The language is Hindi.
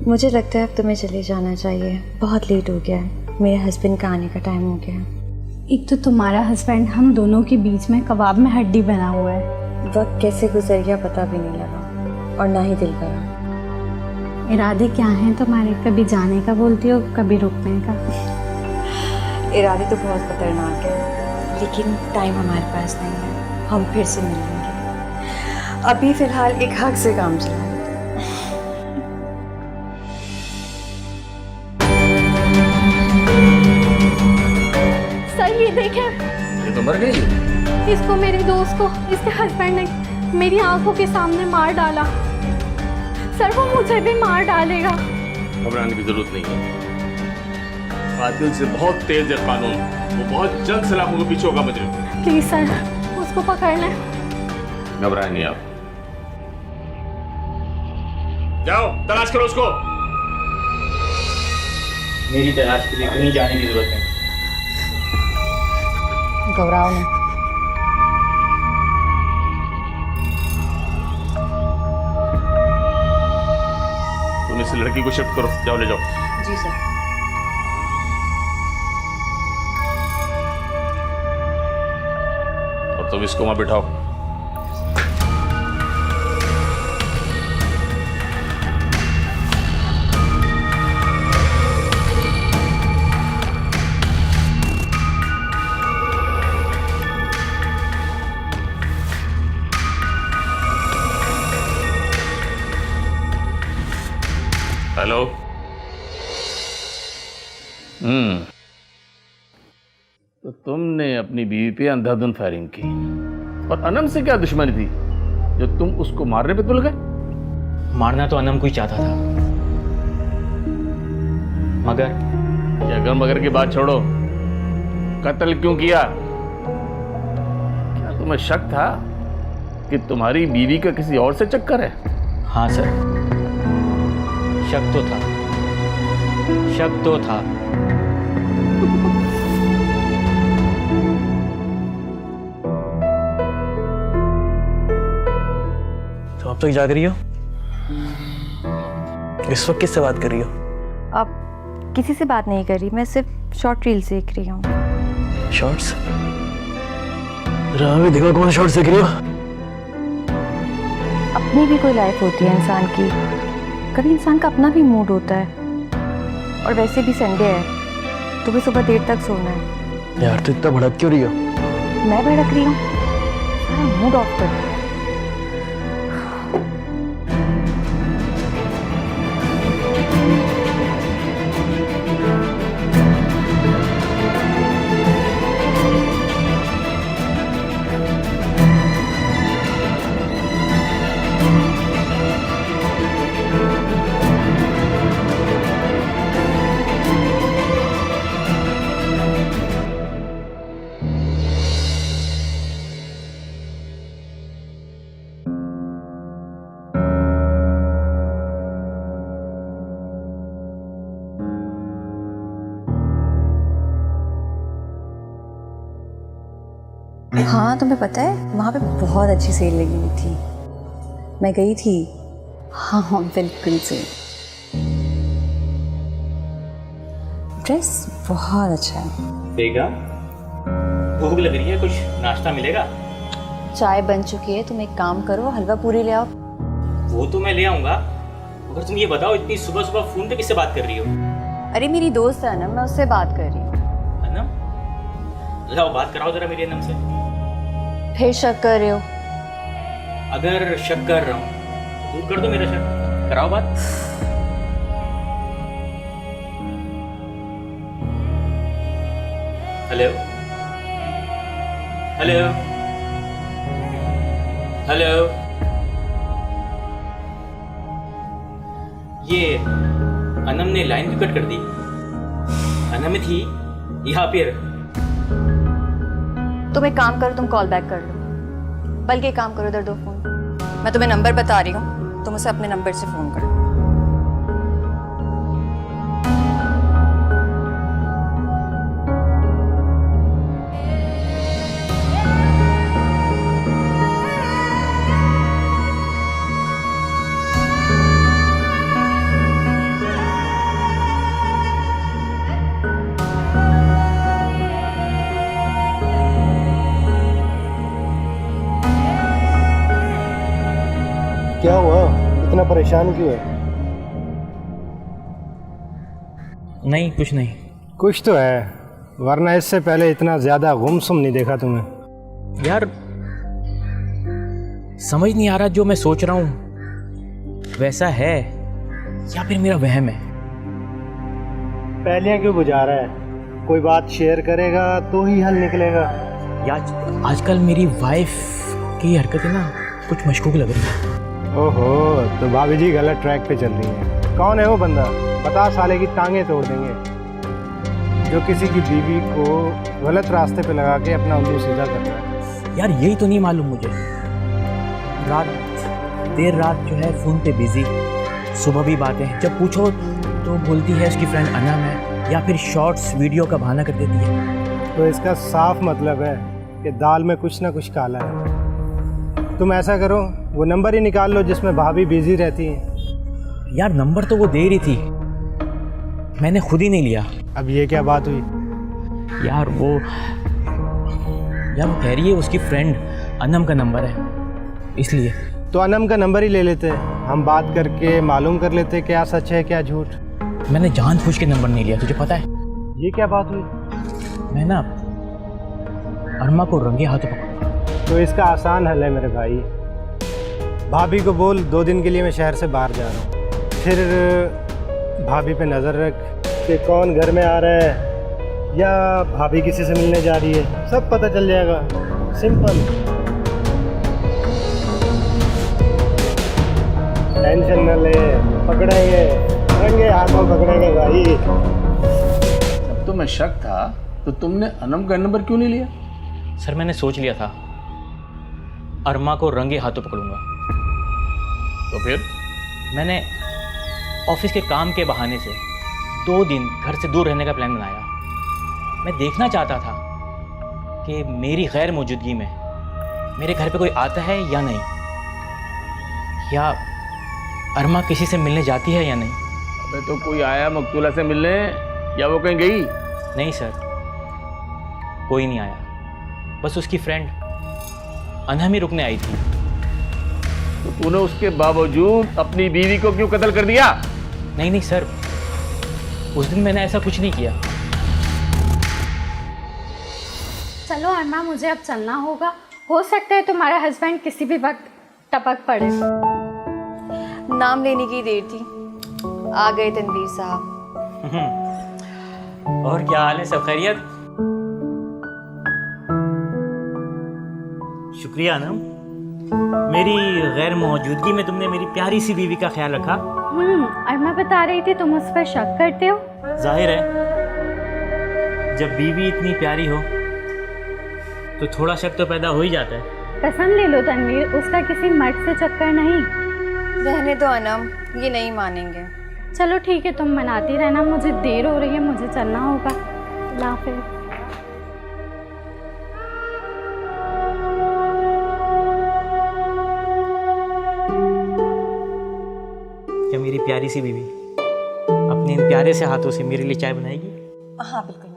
मुझे लगता है अब तुम्हें चले जाना चाहिए, बहुत लेट हो गया है, मेरे हस्बैंड का आने का टाइम हो गया है। एक तो तुम्हारा हस्बैंड हम दोनों के बीच में कबाब में हड्डी बना हुआ है। वक्त कैसे गुजर गया पता भी नहीं लगा और ना ही दिल करा। इरादे क्या हैं तुम्हारे? कभी जाने का बोलती हो, कभी रुकने का। इरादे तो बहुत खतरनाक है, लेकिन टाइम हमारे पास नहीं है, हम फिर से मिलेंगे। अभी फिलहाल एक हक से काम चला। सर ये देखें, ये तो मर गई। इसको, मेरे दोस्त को इसके हस्बैंड ने मेरी आंखों के सामने मार डाला। सर वो मुझे भी मार डालेगा। घबराने की जरूरत नहीं है, कातिल से बहुत तेज है कानून, वो बहुत जल्द सलाखों के पीछे होगा मुझे। प्लीज सर उसको पकड़ लें। घबराए नहीं आप, जाओ तलाश करो उसको। मेरी तलाश के लिए कहीं जाने की जरूरत नहीं। घबराओ नहीं। तुम इस लड़की को शिफ्ट करो, जाओ ले जाओ। जी सर। और तुम इसको वहां बिठाओ। हेलो। तो तुमने अपनी बीवी पे अंधाधुंध फायरिंग की, और अनम से क्या दुश्मनी थी जो तुम उसको मारने पे तुल गए? मारना तो अनम को ही चाहता था, मगर ये अगर मगर की बात छोड़ो, कत्ल क्यों किया? क्या तुम्हें शक था कि तुम्हारी बीवी का किसी और से चक्कर है? हाँ सर, शक तो था, शक तो था। तो अब तक जाग रही हो? इस वक्त किससे बात कर रही हो? अब किसी से बात नहीं कर रही, मैं सिर्फ शॉर्ट रील्स देख रही हूँ। शॉर्ट्स? भी देखो कौन शॉर्ट्स देख रही हो? अपनी भी कोई लाइफ होती है इंसान की, कभी इंसान का अपना भी मूड होता है। और वैसे भी संडे है तो भी सुबह देर तक सोना है। यार तो इतना भड़क क्यों रही हो? मैं भड़क रही हूँ? सारा मूड ऑफ कर दिया। हाँ तुम्हें पता है वहाँ पे बहुत अच्छी सेल लगी हुई थी, मैं गई थी। हाँ हाँ बिल्कुल से। ड्रेस बहुत अच्छा है। बेगम, भूख लग रही है, कुछ नाश्ता मिलेगा? चाय बन चुकी है, तुम एक काम करो हलवा पूरी ले आओ। वो तो मैं ले आऊंगा, मगर तुम ये बताओ इतनी सुबह सुबह फोन पे किससे बात कर रही हो? अरे मेरी दोस्त है अनम, मैं उससे बात कर रही हूँ। अनम? लाओ बात कराओ जरा मेरी अनम से। फिर शक कर रहे हो? अगर शक कर रहा हूँ दूर कर दो मेरा शक, कराओ बात। हेलो हेलो हेलो, ये अनम ने लाइन भी कट कर दी। अनम थी यहाँ पे। तुम एक काम करो, तुम कॉल बैक कर लो, बल्कि एक काम करो इधर दो फोन, मैं तुम्हें नंबर बता रही हूँ, तुम उसे अपने नंबर से फोन करो। क्या हुआ, इतना परेशान क्यों है? नहीं, कुछ नहीं। कुछ तो है, वरना इससे पहले इतना ज़्यादा गुमसुम नहीं देखा तुम्हें। यार समझ नहीं आ रहा जो मैं सोच रहा हूँ वैसा है या फिर मेरा वहम है। पहले क्यों बुझा रहा है? कोई बात शेयर करेगा तो ही हल निकलेगा। यार आजकल मेरी वाइफ की हरकतें ना कुछ मशकूक लग रही है। ओहो, तो भाभी जी गलत ट्रैक पे चल रही हैं। कौन है वो बंदा? 50 साले की टांगे तोड़ देंगे, जो किसी की बीवी को गलत रास्ते पे लगा के अपना उल्लू सीधा कर रहा है। यार यही तो नहीं मालूम मुझे। देर रात जो है फ़ोन पे बिजी, सुबह भी बातें, जब पूछो तो बोलती है उसकी फ्रेंड अनम है, या फिर शॉर्ट्स वीडियो का बहाना कर देती है। तो इसका साफ मतलब है कि दाल में कुछ ना कुछ काला है। तुम ऐसा करो, वो नंबर ही निकाल लो जिसमें भाभी बिजी रहती हैं। यार नंबर तो वो दे रही थी, मैंने खुद ही नहीं लिया। अब ये क्या बात हुई? यार वो कह रही है उसकी फ्रेंड अनम का नंबर है, इसलिए। तो अनम का नंबर ही ले लेते, हम बात करके मालूम कर लेते क्या सच है क्या झूठ। मैंने जानबूझ के नंबर नहीं लिया, तुझे पता है। ये क्या बात हुई? मैं ना अरमा को रंगे हाथों पकड़ा। तो इसका आसान हल है मेरे भाई। भाभी को बोल 2 दिन के लिए मैं शहर से बाहर जा रहा हूँ, फिर भाभी पे नज़र रख कि कौन घर में आ रहा है या भाभी किसी से मिलने जा रही है, सब पता चल जाएगा। सिंपल, टेंशन न ले, पकड़ेंगे, रंगे हाथों पकड़ेंगे भाई। जब तुम्हें शक था तो तुमने अनम का नंबर क्यों नहीं लिया? सर मैंने सोच लिया था अरमा को रंगे हाथों पकड़ूंगा, तो फिर मैंने ऑफिस के काम के बहाने से 2 दिन घर से दूर रहने का प्लान बनाया। मैं देखना चाहता था कि मेरी गैर मौजूदगी में मेरे घर पे कोई आता है या नहीं, या अरमा किसी से मिलने जाती है या नहीं। अबे तो कोई आया मकतूला से मिलने या वो कहीं गई? नहीं सर, कोई नहीं आया, बस उसकी फ्रेंड अनहम ही रुकने आई थी। तो तूने उसके बावजूद अपनी बीवी को क्यों कत्ल कर दिया? नहीं नहीं सर, उस दिन मैंने ऐसा कुछ नहीं किया। चलो अरमा, मुझे अब चलना होगा। हो सकता है तुम्हारा हस्बैंड किसी भी वक्त टपक पड़े। नाम लेने की देर थी, आ गए तनवीर साहब। और क्या हाल है, सब खैरियत? शुक्रिया अनम, मेरी गैर मौजूदगी में तुमने मेरी प्यारी सी बीवी का ख्याल रखा। अरमा बता रही थी तुम उस पर शक करते हो। जाहिर है जब बीवी इतनी प्यारी हो तो थोड़ा शक तो पैदा हो ही जाता है। कसम ले लो तनवीर, उसका किसी मर्द से चक्कर नहीं। रहने दो अनम, ये नहीं मानेंगे। चलो ठीक है, तुम मनाती रहना, मुझे देर हो रही है, मुझे चलना होगा। अल्लाह हाफ़िज़। क्या मेरी प्यारी सी बीवी अपने इन प्यारे से हाथों से मेरे लिए चाय बनाएगी? हाँ बिल्कुल।